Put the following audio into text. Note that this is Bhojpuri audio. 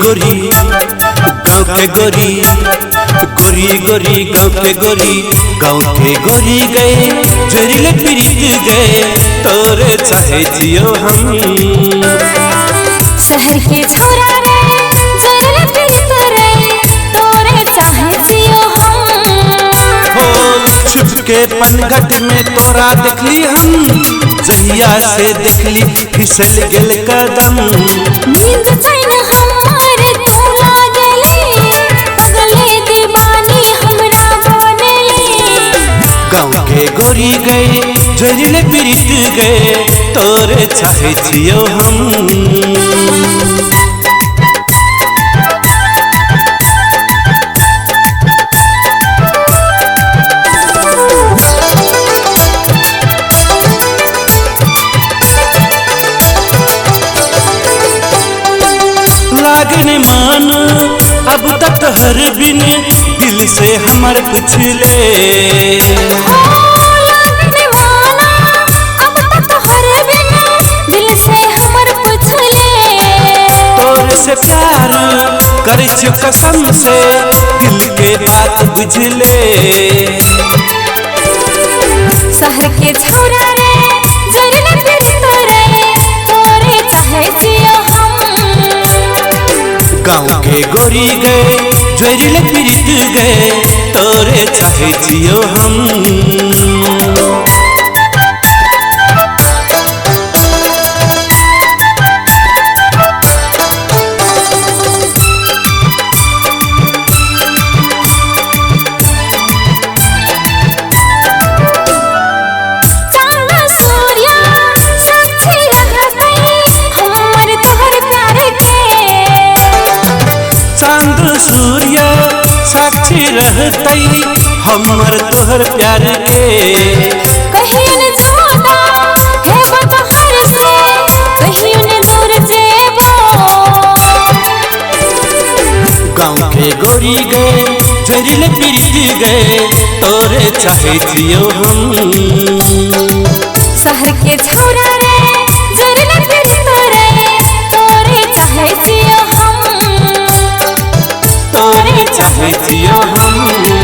गोरी गाँव के गोरी, गोरी गोरी गाँव के गोरी, गाँव के गोरी गए जोरिले प्रीत गए तोरे चाहे जियो हम। शहर के छोरा रे जोरिले प्रीत रे तोरे चाहे जियो हम। हो छुप के पनघट में तोरा देखली हम, जहिया से देखली फिसल गेल कदम। नींद चैन हमारे तू लागेली, पगले दीवानी हमरा बनेली। गाँव के गोरी गए जोरिले प्रीत गए तोरे चाहे जियो हम। लागने मान अब तक हर बिन दिल से हमार पूछ ले। लागने माना अब तक हर बिन दिल से हमर पूछ ले। तोरे से प्यार करे छो कसम से दिल के बात बुझ ले। शहर के छोरा रे जोरिले प्रीत रे तोरे चाहे जियो हम। गाँव के गोरी गए जोरिले प्रीत गए तोरे चाहे जियो हम। सूर्य साक्षी रहतई हमर तोहर प्यार के। कहीं न ज्यादा है बतहर से, कहीं न दूर जेबो। गाँव के गोरी गए जोरिले प्रीत गए तोरे चाहे जियो हम। शहर के छोरा रे जोरिले प्रीत रे तोरे चाहे जियो हम। तोरे चाहे जियो हम।